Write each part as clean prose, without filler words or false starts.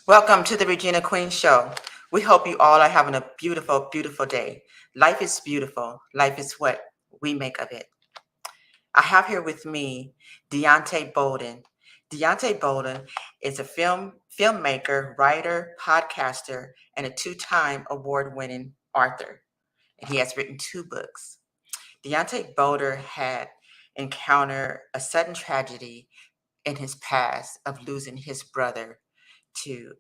Welcome to the Regina Queen Show. We hope you all are having a beautiful, beautiful day. Life is beautiful. Life is what we make of it. I have here with me Deonte Bolden. Deonte Bolden is a filmmaker, writer, podcaster, and a two-time award-winning author. And he has written two books. Deonte Bolden had encountered a sudden tragedy in his past of losing his brother to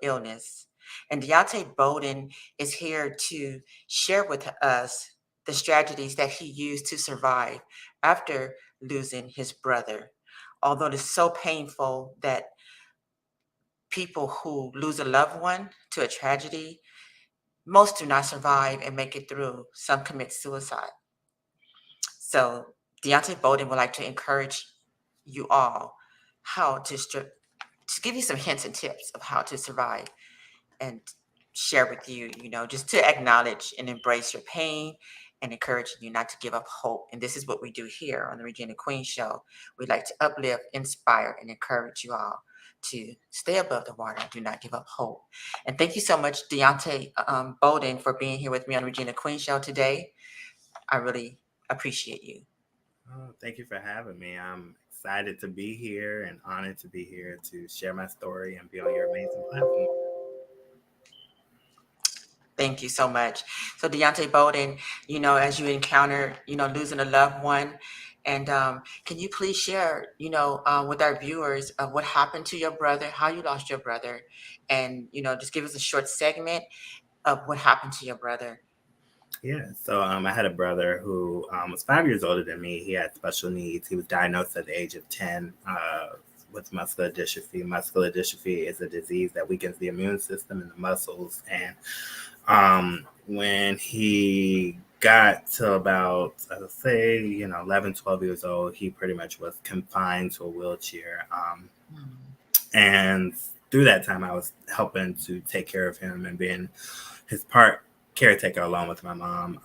illness. And Deonte Bolden is here to share with us the strategies that he used to survive after losing his brother. Although it's so painful that people who lose a loved one to a tragedy, most do not survive and make it through. Some commit suicide. So Deonte Bolden would like to encourage you all how to give you some hints and tips of how to survive and share with you, just to acknowledge and embrace your pain and encouraging you not to give up hope. And this is what we do here on the Regina Queen Show. We like to uplift, inspire, and encourage you all to stay above the water and do not give up hope. And thank you so much, Deonte Bolden, for being here with me on the Regina Queen Show today. I really appreciate you. Oh, thank you for having me. I'm excited to be here and honored to be here to share my story and be on your amazing platform. Thank you so much. So Deonte Bolden, as you encounter, losing a loved one, and can you please share, with our viewers what happened to your brother, how you lost your brother, and just give us a short segment of what happened to your brother. I had a brother who was 5 years older than me. He had special needs. He was diagnosed at the age of 10 with muscular dystrophy. Muscular dystrophy is a disease that weakens the immune system in the muscles. And when he got to about, I'd say, 11, 12 years old, he pretty much was confined to a wheelchair. And through that time, I was helping to take care of him and being his part caretaker along with my mom.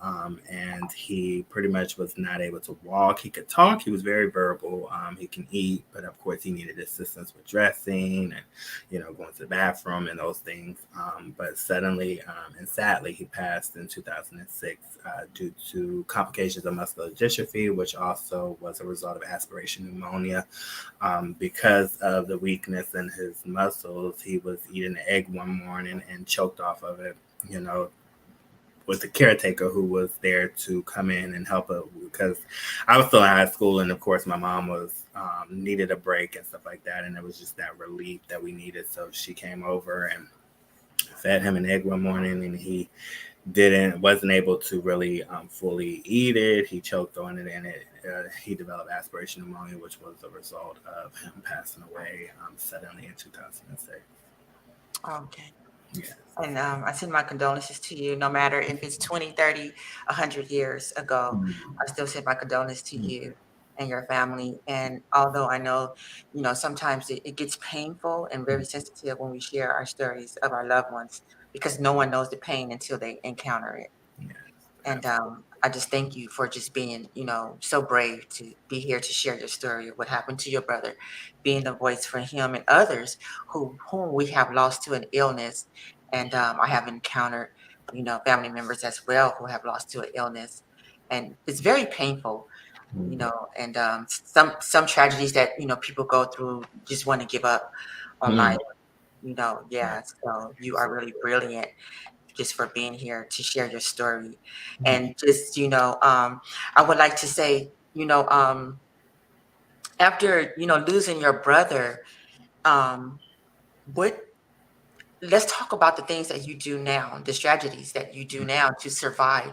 And he pretty much was not able to walk. He could talk. He was very verbal. He can eat, but of course he needed assistance with dressing and, going to the bathroom and those things. But suddenly and sadly, he passed in 2006 due to complications of muscular dystrophy, which also was a result of aspiration pneumonia. Because of the weakness in his muscles, he was eating an egg one morning and choked off of it, with the caretaker who was there to come in and help her, because I was still in high school, and of course my mom was needed a break and stuff like that, and it was just that relief that we needed. So she came over and fed him an egg one morning, and he wasn't able to really fully eat it. He choked on it, and he developed aspiration pneumonia, which was the result of him passing away suddenly in 2006. Okay. Yeah. And I send my condolences to you, no matter if it's 20, 30, 100 years ago. I still send my condolences to you and your family. And although I know, sometimes it gets painful and very sensitive when we share our stories of our loved ones, because no one knows the pain until they encounter it. Yes, And I just thank you for just being, so brave to be here to share your story of what happened to your brother, being a voice for him and others whom we have lost to an illness. And I have encountered, family members as well who have lost to an illness, and it's very painful, And some tragedies that people go through just want to give up on life, Yeah. So you are really brilliant just for being here to share your story. And just, I would like to say, after, losing your brother, um, what, let's talk about the things that you do now, the strategies that you do now to survive,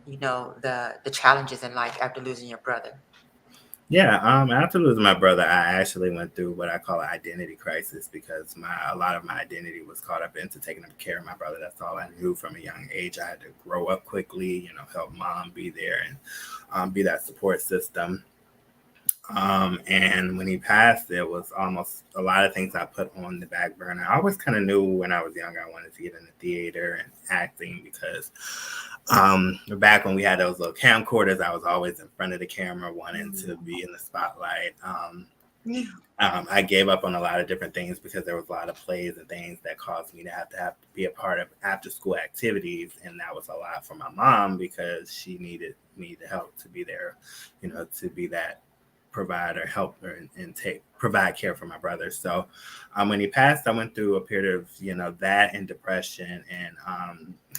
the challenges in life after losing your brother. Yeah, after losing my brother, I actually went through what I call an identity crisis, because a lot of my identity was caught up into taking care of my brother. That's all I knew from a young age. I had to grow up quickly, help mom be there and be that support system. And when he passed, there was almost a lot of things I put on the back burner. I always kind of knew when I was younger I wanted to get into theater and acting, because back when we had those little camcorders, I was always in front of the camera wanting to be in the spotlight. I gave up on a lot of different things because there was a lot of plays and things that caused me to have to be a part of after school activities, and that was a lot for my mom because she needed me to help to be there, to be that provider, helper, and take provide care for my brother. So when he passed, I went through a period of that and depression, and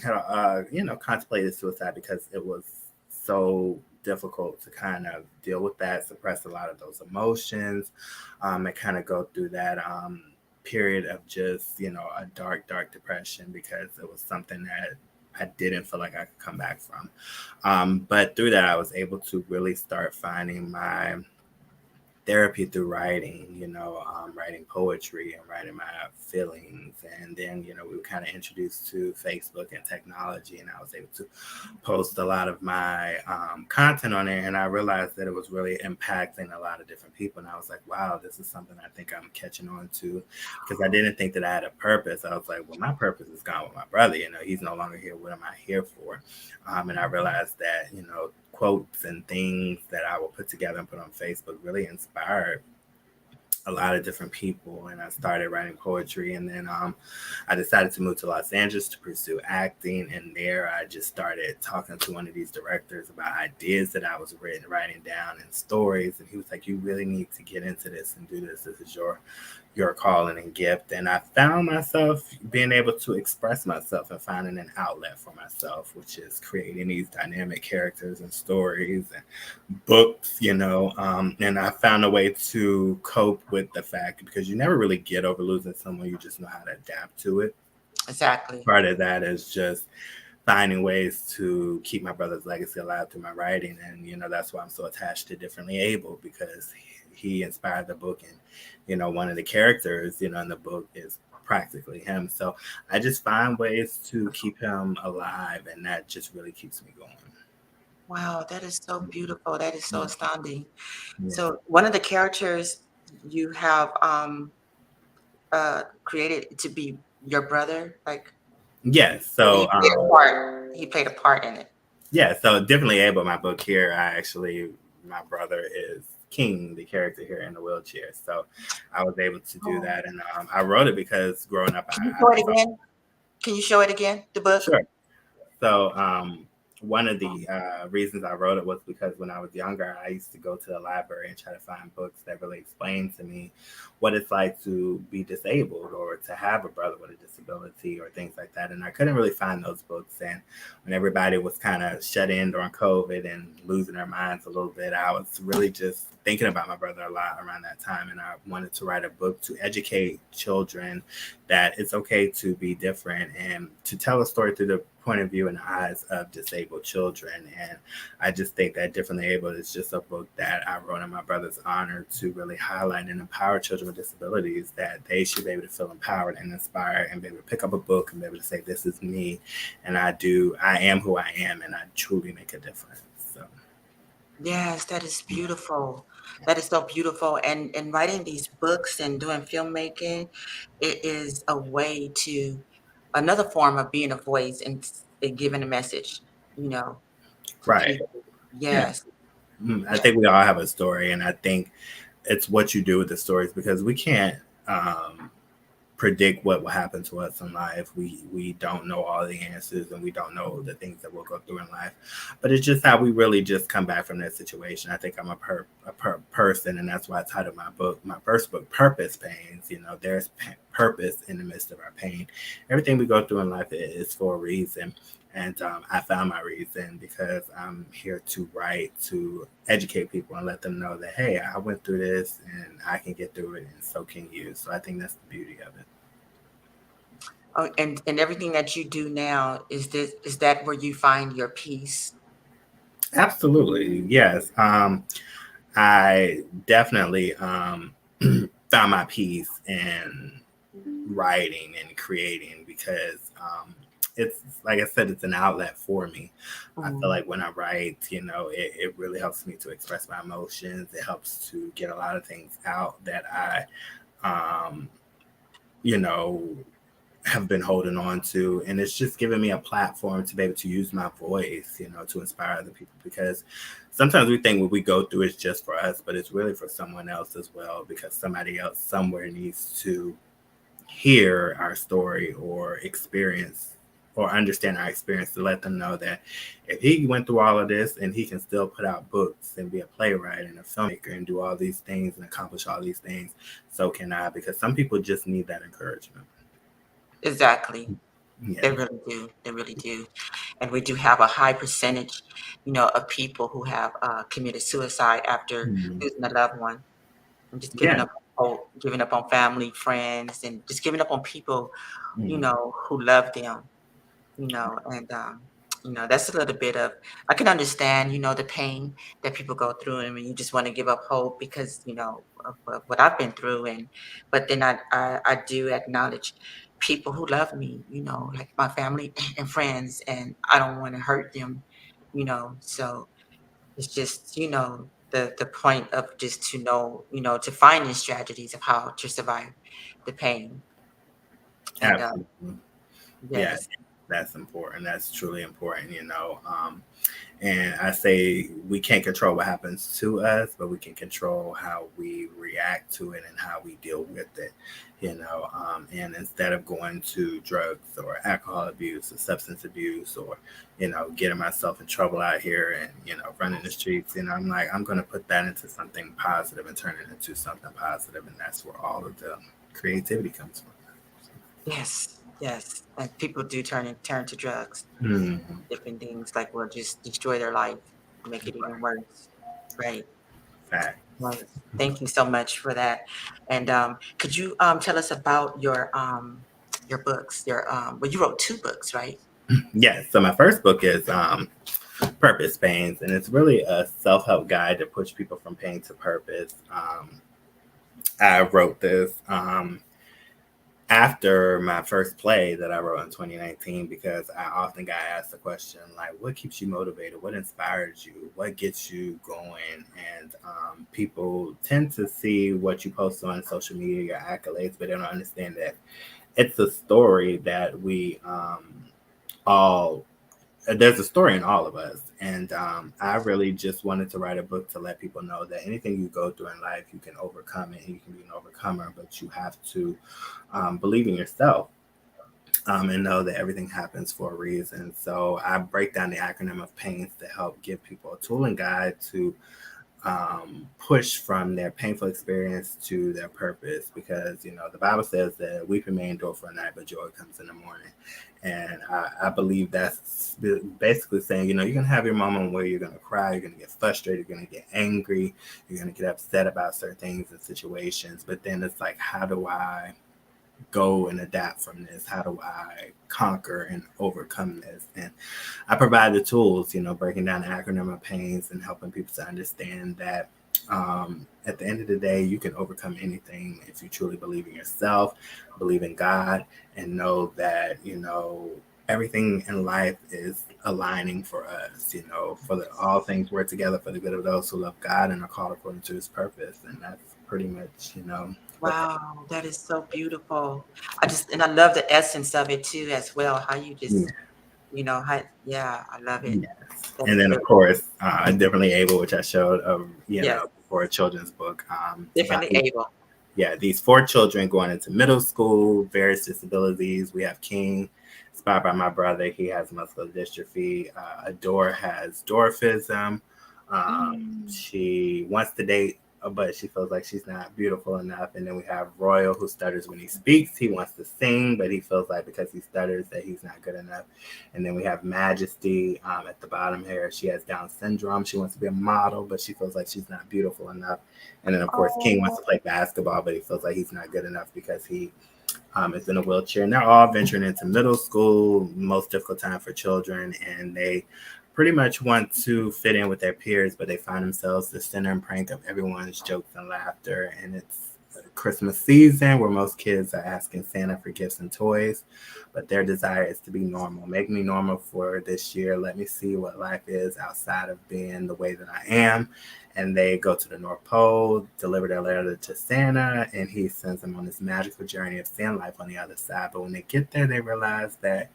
had contemplated suicide because it was so difficult to kind of deal with that, suppress a lot of those emotions, and kind of go through that period of just a dark depression because it was something that I didn't feel like I could come back from. But through that, I was able to really start finding my therapy through writing, writing poetry and writing my feelings. And then, we were kind of introduced to Facebook and technology, and I was able to post a lot of my content on there. And I realized that it was really impacting a lot of different people. And I was like, wow, this is something I think I'm catching on to, because I didn't think that I had a purpose. I was like, well, my purpose is gone with my brother. He's no longer here. What am I here for? And I realized that, quotes and things that I will put together and put on Facebook really inspired a lot of different people, and I started writing poetry. And then I decided to move to Los Angeles to pursue acting, and there I just started talking to one of these directors about ideas that I was writing down and stories, and he was like, you really need to get into this and do this. This is your calling and gift. And I found myself being able to express myself and finding an outlet for myself, which is creating these dynamic characters and stories and books, and I found a way to cope with the fact, because you never really get over losing someone, you just know how to adapt to it. Exactly. Part of that is just finding ways to keep my brother's legacy alive through my writing. And, that's why I'm so attached to Differently Able, because he inspired the book. And, one of the characters, in the book is practically him. So I just find ways to keep him alive, and that just really keeps me going. Wow, that is so beautiful. That is so Yeah. astounding. Yeah. So one of the characters you have created to be your brother, like Yes. he So, played a part. He played a part in it. yeah. So Differently Able, my book here, my brother is King, the character here in the wheelchair. So I was able to do Oh, that. And I wrote it because growing up, can you I show it saw. again? Can you show it again? The book? Sure. So, one of the reasons I wrote it was because when I was younger, I used to go to the library and try to find books that really explain to me what it's like to be disabled or to have a brother with a disability or things like that. And I couldn't really find those books. And when everybody was kind of shut in during COVID and losing their minds a little bit, I was really just thinking about my brother a lot around that time. And I wanted to write a book to educate children that it's okay to be different and to tell a story through the point of view and eyes of disabled children. And I just think that Differently Able is just a book that I wrote in my brother's honor to really highlight and empower children with disabilities, that they should be able to feel empowered and inspired and be able to pick up a book and be able to say, this is me, and I am who I am, and I truly make a difference. So Yes, that is beautiful. That is so beautiful. And writing these books and doing filmmaking, it is a way to another form of being a voice and giving a message, for right. people. Yeah. Yes. I Yeah. think we all have a story, and I think it's what you do with the stories, because we can't predict what will happen to us in life. We don't know all the answers, and we don't know the things that we'll go through in life. But it's just how we really just come back from that situation. I think I'm a person, and that's why I titled my first book, Purpose Pains. There's purpose in the midst of our pain. Everything we go through in life is for a reason. And I found my reason because I'm here to write, to educate people and let them know that, hey, I went through this and I can get through it, and so can you. So I think that's the beauty of it. Oh, and everything that you do now, is that where you find your peace? Absolutely. Yes. I definitely found my peace in writing and creating because it's like I said, it's an outlet for me. I feel Mm. like when I write, it really helps me to express my emotions. It helps to get a lot of things out that I, um, you know, have been holding on to. And it's just given me a platform to be able to use my voice, to inspire other people, because sometimes we think what we go through is just for us, but it's really for someone else as well, because somebody else somewhere needs to hear our story or experience or understand our experience, to let them know that if he went through all of this and he can still put out books and be a playwright and a filmmaker and do all these things and accomplish all these things, so can I, because some people just need that encouragement. Exactly. Yeah. They really do. They really do. And we do have a high percentage, of people who have committed suicide after Mhm. losing a loved one, and just giving Yeah. up on hope, giving up on family, friends, and just giving up on people, Mhm. who love them. And that's a little bit of, I can understand, the pain that people go through, and when you just want to give up hope because of what I've been through. And but then I do acknowledge people who love me, like my family and friends, and I don't want to hurt them. So it's just, the point of just to know, to find these strategies of how to survive the pain. And Absolutely. Yeah, yes. that's important. That's truly important, And I say we can't control what happens to us, but we can control how we react to it and how we deal with it, And instead of going to drugs or alcohol abuse or substance abuse, or, getting myself in trouble out here and, running the streets, I'm like, I'm going to put that into something positive and turn it into something positive. And that's where all of the creativity comes from. Yes, yes, and people do turn to drugs, Mhm. different things like will just destroy their life, make it even worse. Right, Fact. right. Thank you so much for that. And could you tell us about your books? Well, you wrote two books, right? Yes. So my first book is Purpose Pains, and it's really a self-help guide to push people from pain to purpose. I wrote this after my first play that I wrote in 2019, because I often got asked the question, like, what keeps you motivated? What inspires you? What gets you going? And people tend to see what you post on social media, your accolades, but they don't understand that it's a story that we all there's a story in all of us. And I really just wanted to write a book to let people know that anything you go through in life, you can overcome it and you can be an overcomer, but you have to believe in yourself, and know that everything happens for a reason. So I break down the acronym of PAINS to help give people a tool and guide to push from their painful experience to their purpose, because the Bible says that weeping may endure for a night, but joy comes in the morning. And I believe that's basically saying, you're going to have your moment where you're going to cry, you're going to get frustrated, you're going to get angry, you're going to get upset about certain things and situations, but then it's like, how do I go and adapt from this? How do I conquer and overcome this? And I provide the tools, breaking down the acronym of PAINS and helping people to understand that at the end of the day, you can overcome anything if you truly believe in yourself, believe in God, and know that, everything in life is aligning for us, all things work together for the good of those who love God and are called according to his purpose. And that's pretty much, what that Wow, that is so beautiful. And I love the essence of it too, as well. How you is. just, yeah, I love it. Yes. That And is then, of really, course, Differently Able, which I showed, yes, for a children's book. About differently able. these four children going into middle school, various disabilities. We have King, inspired by my brother. He has muscular dystrophy. Adore has dwarfism. Mm. She wants to date, but she feels like she's not beautiful enough. And then we have Royal, who stutters when he speaks. He wants to sing, but he feels like because he stutters that he's not good enough. And then we have Majesty, at the bottom here. She has Down syndrome. She wants to be a model, but she feels like she's not beautiful enough. And then, of course, King wants Oh, to play basketball, but he feels like he's not good enough because he is in a wheelchair. And they're all venturing into middle school, most difficult time for children. And they pretty much want to fit in with their peers, but they find themselves the center and prank of everyone's jokes and laughter. And it's Christmas season where most kids are asking Santa for gifts and toys, but their desire is to be normal. Make me normal for this year. Let me see what life is outside of being the way that I am. And they go to the North Pole, deliver their letter to Santa, and he sends them on this magical journey of seeing life on the other side. But when they get there, they realize that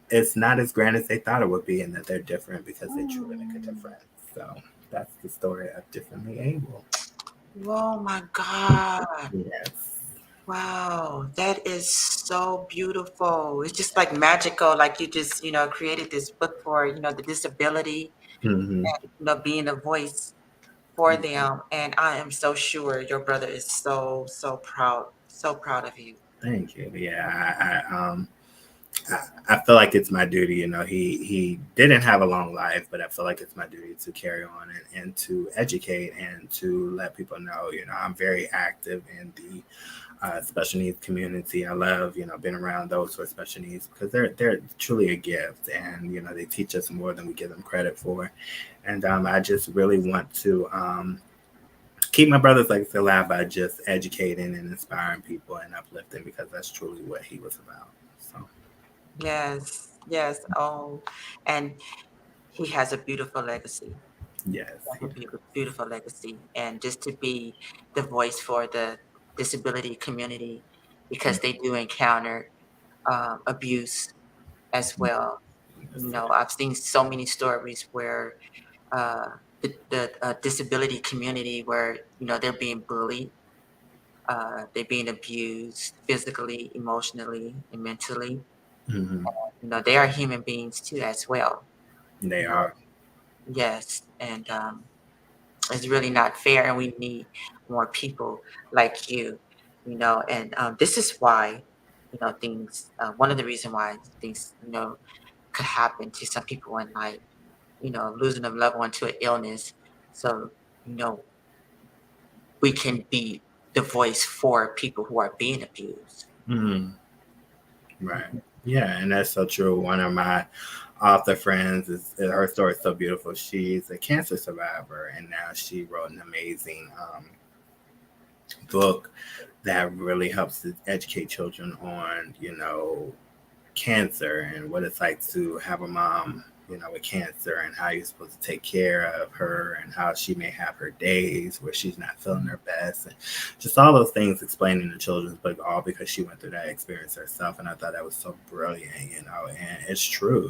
it's not as grand as they thought it would be and that they're different because they truly make a Mm. difference. So that's the story of Differently Able. Oh my God. Yes. Wow, that is so beautiful. It's just like magical, like you just, created this book for, the disability, Hmm. being a voice for them. And I am so sure your brother is so, so proud of you. Thank you. Yeah, I feel like it's my duty. He didn't have a long life, but I feel like it's my duty to carry on and to educate and to let people know. I'm very active in the special needs community. I love being around those with special needs because they're truly a gift, and they teach us more than we give them credit for. And I just really want to keep my brother's legacy alive by just educating and inspiring people and uplifting because that's truly what he was about. So Yes, yes. Oh, and he has a beautiful legacy. yes, Have a beautiful legacy. And just to be the voice for the disability community because they do encounter abuse as well. yes, I've seen so many stories where uh, the disability community where they're being bullied, they're being abused physically, emotionally, and mentally. mm-hmm. They are human beings too as well. They You know, are. yes, and it's really not fair, and we need more people like you. And this is why things. One of the reasons why things could happen to some people in life, losing a loved one to an illness. So, you know, we can be the voice for people who are being abused. Mm-hmm. Right. Mhm. Yeah, and that's so true. One of my author friends is her story is so beautiful. She's a cancer survivor, and now she wrote an amazing book that really helps to educate children on cancer and what it's like to have a mom, with cancer and how you're supposed to take care of her and how she may have her days where she's not feeling her best and just all those things explained in the children's book, all because she went through that experience herself. And I thought that was so brilliant, and it's true.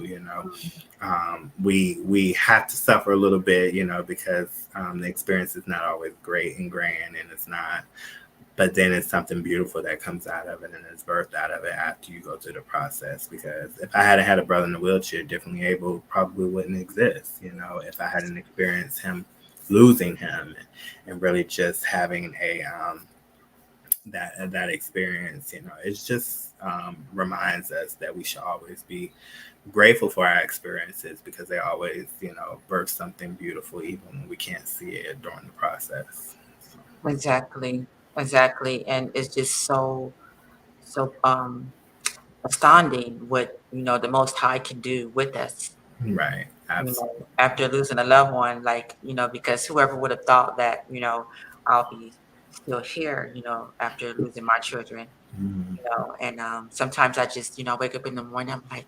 We have to suffer a little bit, because the experience is not always great and grand, and it's not, but then it's something beautiful that comes out of it and is birthed out of it after you go through the process. Because if I hadn't had a brother in a wheelchair, Differently Able probably wouldn't exist. If I hadn't experienced him, losing him, and really just having a that experience, it's just reminds us that we should always be grateful for our experiences because they always birth something beautiful even when we can't see it during the process. So, Exactly, exactly. And it's just so astounding what the Most High can do with us. right, absolutely. After losing a loved one, like because whoever would have thought that I'll be still here, after losing my children. Mm-hmm. And sometimes I just wake up in the morning, I'm like,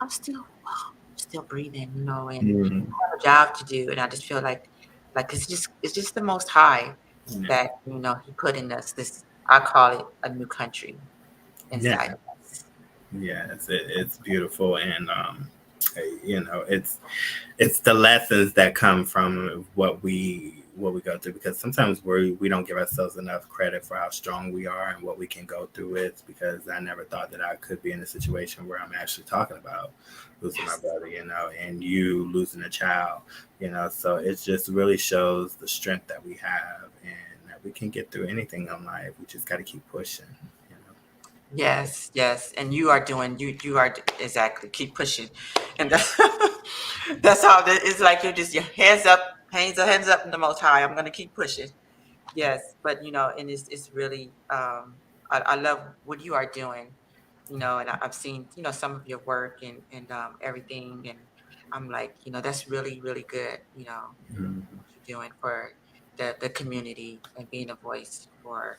I'm still breathing, and Mm-hmm. have a job to do, and I just feel like it's just the Most High Yeah. that He put in us this. I call it a new country Yeah. inside of us. Yes, it's beautiful, and it's the lessons that come from what we go through because sometimes we don't give ourselves enough credit for how strong we are and what we can go through with because I never thought that I could be in a situation where I'm actually talking about losing my Yes, brother, and you losing a child, so it just really shows the strength that we have and that we can get through anything in life. We just got to keep pushing, you know. yes, yes, and you are doing you are exactly keep pushing, and that's that's how it's like you're just your hands up in the Most High. I'm gonna keep pushing. Yes, but and it's really I love what you are doing, and I've seen some of your work and everything, and I'm like that's really really good, Mhm. what you're doing for the community and being a voice for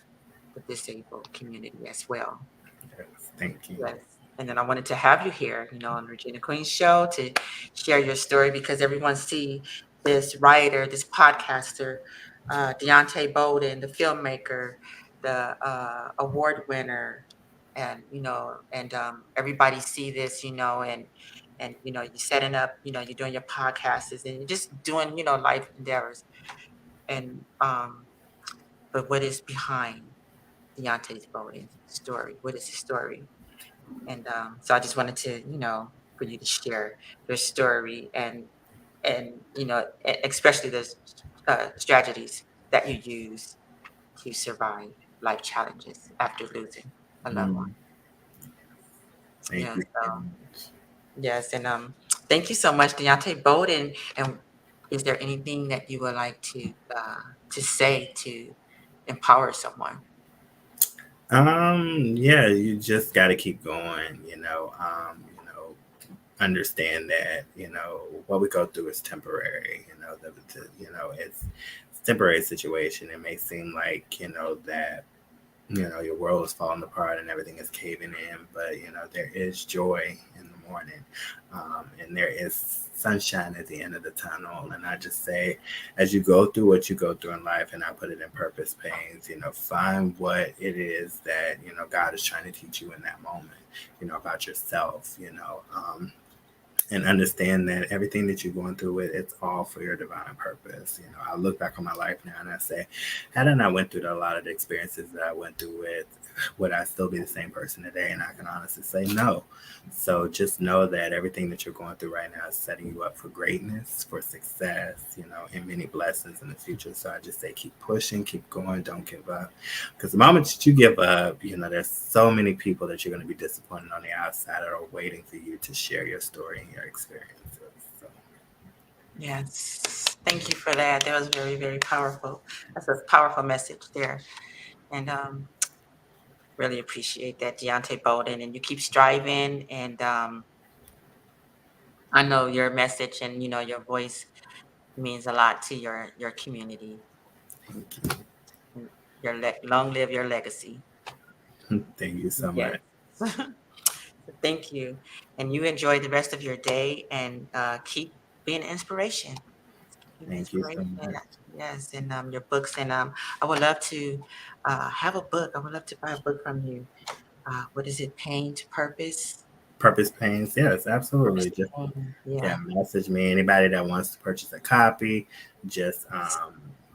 the disabled community as well. Yes, thank you. Yes. And then I wanted to have you here, on Regina Queen's show to share your story because everyone see this writer, this podcaster, Deonte Bolden, the filmmaker, the award winner, and everybody see this, and you're setting up, you're doing your podcasts and you're just doing, life endeavors. And but what is behind Deonte Bolden's story? What is his story? And so I just wanted to, for you to share your story and especially those strategies that you use to survive life challenges after losing a loved one. Mm, thank Yeah. you So so much. yes, and thank you so much, Deontay Bolden. And is there anything that you would like to say to empower someone? Yeah, you just got to keep going, understand that, what we go through is temporary, it's a temporary situation. It may seem like, that your world is falling apart and everything is caving in, but there is joy in the morning, and there is sunshine at the end of the tunnel. And I just say, as you go through what you go through in life, and I put it in purpose pains, find what it is that God is trying to teach you in that moment, about yourself, and understand that everything that you're going through, it's all for your divine purpose. I look back on my life now and I say, had I not went through a lot of the experiences that I went through with, would I still be the same person today? And I can honestly say no. So just know that everything that you're going through right now is setting you up for greatness, for success, and many blessings in the future. So I just say, keep pushing, keep going, don't give up. Because the moment that you give up, there's so many people that you're going to be disappointed on the outside that are waiting for you to share your story and your experiences. So, Yes. Thank you for that. That was very, very powerful. That's a powerful message there. And really appreciate that, Deontay Bolden. And you keep striving. And I know your message and your voice means a lot to your community. thank And long live your legacy. you. Thank you so Yes. much. Thank you. And you enjoy the rest of your day and keep being an inspiration. Keep being an Thank you so inspiration. much. Yes. And your books. And I would love to have a book. I would love to buy a book from you. What is it? Pain to Purpose? Purpose pains. Yes, Purpose absolutely. to Just Pain. yeah, Yeah. message me. Anybody that wants to purchase a copy, just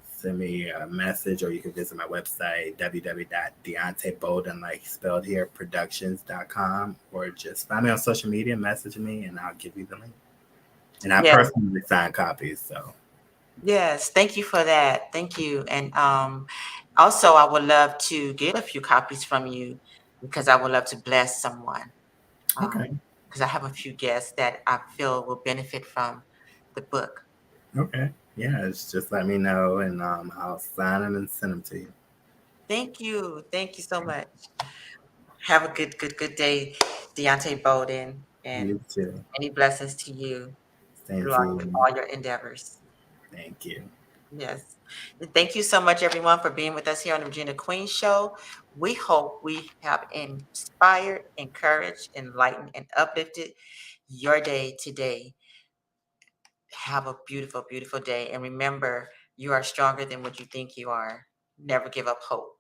send me a message, or you can visit my website, www.deontebolden, like spelled here, productions.com, or just find me on social media, message me, and I'll give you the link. And I Yes. personally sign copies, so Yes. Thank you for that. Thank you. And also, I would love to get a few copies from you because I would love to bless someone. okay, Because I have a few guests that I feel will benefit from the book. okay, yeah, it's just let me know, and I'll sign them and send them to you. Thank you. Thank you so much. Have a good day, Deontay Bolden, and You too. many blessings to you Same to throughout you. all your endeavors. Thank you. Yes. And thank you so much, everyone, for being with us here on the Regina Queen Show. We hope we have inspired, encouraged, enlightened, and uplifted your day today. Have a beautiful, beautiful day. And remember, you are stronger than what you think you are. Never give up hope.